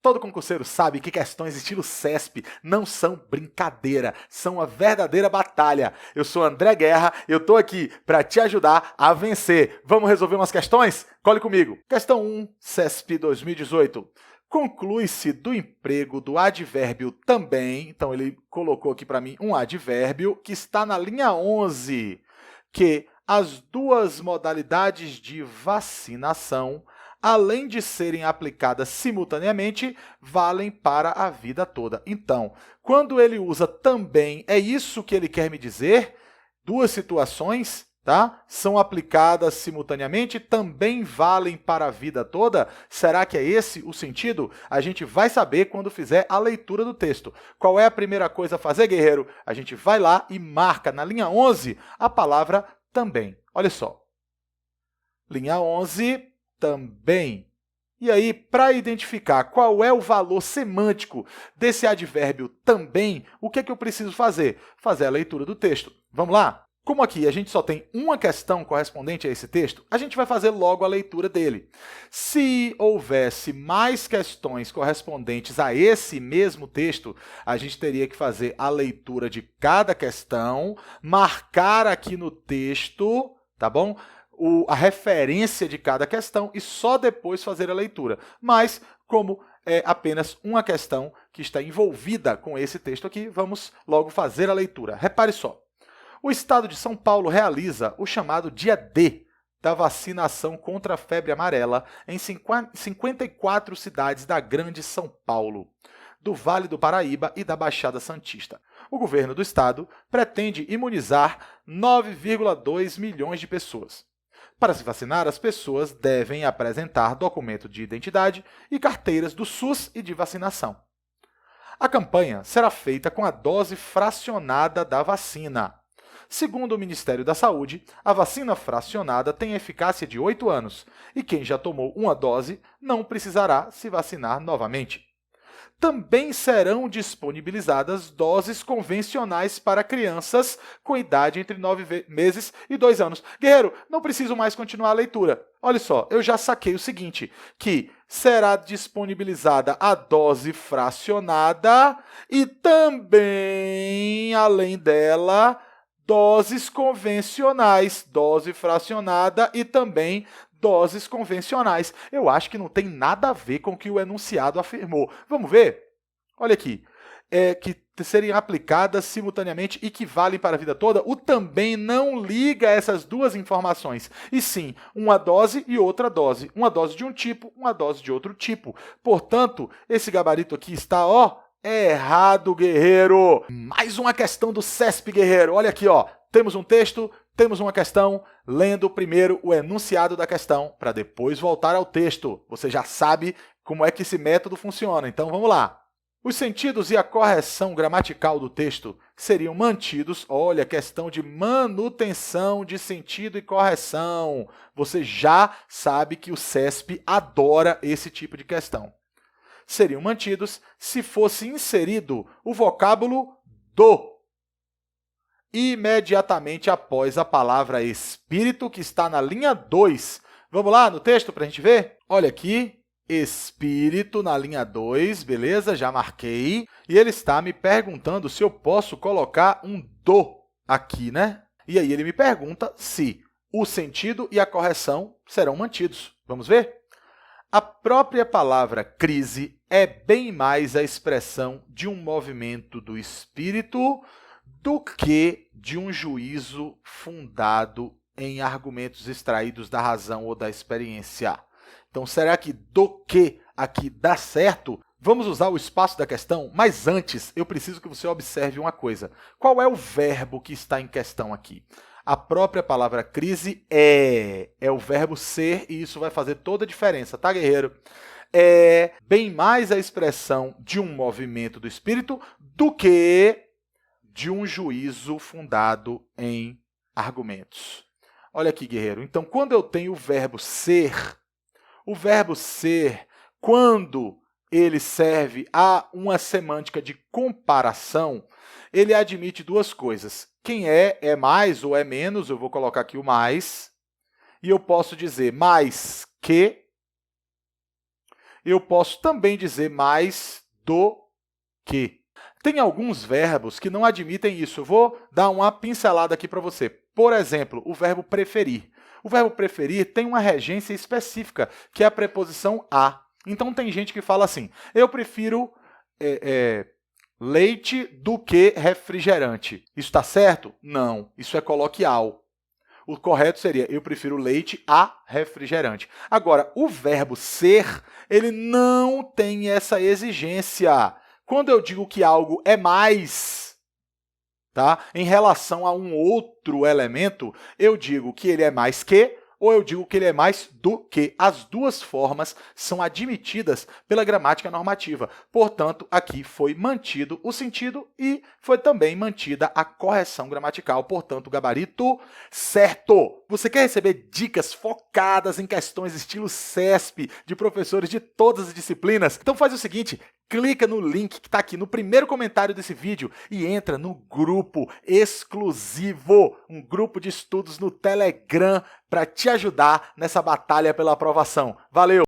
Todo concurseiro sabe que questões estilo CESP não são brincadeira, são uma verdadeira batalha. Eu sou André Guerra, eu tô aqui para te ajudar a vencer. Vamos resolver umas questões? Cole comigo. Questão 1, CESP 2018. Conclui-se do emprego do advérbio também, então ele colocou aqui para mim um advérbio que está na linha 11, que as duas modalidades de vacinação, além de serem aplicadas simultaneamente, valem para a vida toda. Então, quando ele usa também, é isso que ele quer me dizer? Duas situações, tá? São aplicadas simultaneamente, também valem para a vida toda? Será que é esse o sentido? A gente vai saber quando fizer a leitura do texto. Qual é a primeira coisa a fazer, guerreiro? A gente vai lá e marca na linha 11 a palavra também. Olha só. Linha 11, também. E aí, para identificar qual é o valor semântico desse advérbio também, o que é que eu preciso fazer? Fazer a leitura do texto. Vamos lá? Como aqui a gente só tem uma questão correspondente a esse texto, a gente vai fazer logo a leitura dele. Se houvesse mais questões correspondentes a esse mesmo texto, a gente teria que fazer a leitura de cada questão, marcar aqui no texto, tá bom? A referência de cada questão e só depois fazer a leitura. Mas, como é apenas uma questão que está envolvida com esse texto aqui, vamos logo fazer a leitura. Repare só. O Estado de São Paulo realiza o chamado Dia D da vacinação contra a febre amarela em 54 cidades da Grande São Paulo, do Vale do Paraíba e da Baixada Santista. O governo do estado pretende imunizar 9,2 milhões de pessoas. Para se vacinar, as pessoas devem apresentar documento de identidade e carteiras do SUS e de vacinação. A campanha será feita com a dose fracionada da vacina. Segundo o Ministério da Saúde, a vacina fracionada tem eficácia de 8 anos e quem já tomou uma dose não precisará se vacinar novamente. Também serão disponibilizadas doses convencionais para crianças com idade entre 9 meses e 2 anos. Guerreiro, não preciso mais continuar a leitura. Olha só, eu já saquei o seguinte, que será disponibilizada a dose fracionada e também, além dela, doses convencionais, dose fracionada e também doses convencionais. Eu acho que não tem nada a ver com o que o enunciado afirmou. Vamos ver? Olha aqui. Que seriam aplicadas simultaneamente e que valem para a vida toda, o também não liga essas duas informações, e sim uma dose e outra dose. Uma dose de um tipo, uma dose de outro tipo. Portanto, esse gabarito aqui está, errado, guerreiro. Mais uma questão do CESP, guerreiro. Olha aqui, temos um texto, temos uma questão, lendo primeiro o enunciado da questão, para depois voltar ao texto. Você já sabe como é que esse método funciona, então vamos lá. Os sentidos e a correção gramatical do texto seriam mantidos. Olha, questão de manutenção de sentido e correção. Você já sabe que o CESP adora esse tipo de questão. Seriam mantidos se fosse inserido o vocábulo do imediatamente após a palavra espírito, que está na linha 2. Vamos lá no texto para a gente ver? Olha aqui, espírito na linha 2, beleza? Já marquei. E ele está me perguntando se eu posso colocar um do aqui, né? E aí ele me pergunta se o sentido e a correção serão mantidos. Vamos ver? A própria palavra crise é bem mais a expressão de um movimento do espírito do que de um juízo fundado em argumentos extraídos da razão ou da experiência. Então, será que do que aqui dá certo? Vamos usar o espaço da questão, mas antes eu preciso que você observe uma coisa. Qual é o verbo que está em questão aqui? A própria palavra crise é o verbo ser, e isso vai fazer toda a diferença, tá, guerreiro? É bem mais a expressão de um movimento do espírito do que de um juízo fundado em argumentos. Olha aqui, guerreiro. Então, quando eu tenho o verbo ser, quando ele serve a uma semântica de comparação, ele admite duas coisas. Quem é mais ou é menos, eu vou colocar aqui o mais, e eu posso dizer mais que, eu posso também dizer mais do que. Tem alguns verbos que não admitem isso. Eu vou dar uma pincelada aqui para você. Por exemplo, o verbo preferir. O verbo preferir tem uma regência específica, que é a preposição a. Então, tem gente que fala assim, eu prefiro leite do que refrigerante. Isso está certo? Não, isso é coloquial. O correto seria, eu prefiro leite a refrigerante. Agora, o verbo ser, ele não tem essa exigência. Quando eu digo que algo é mais, tá, em relação a um outro elemento, eu digo que ele é mais que, ou eu digo que ele é mais do que. As duas formas são admitidas pela gramática normativa. Portanto, aqui foi mantido o sentido e foi também mantida a correção gramatical. Portanto, gabarito certo. Você quer receber dicas focadas em questões estilo CESP de professores de todas as disciplinas? Então faz o seguinte, clica no link que está aqui no primeiro comentário desse vídeo e entra no grupo exclusivo, um grupo de estudos no Telegram para te ajudar nessa batalha pela aprovação. Valeu!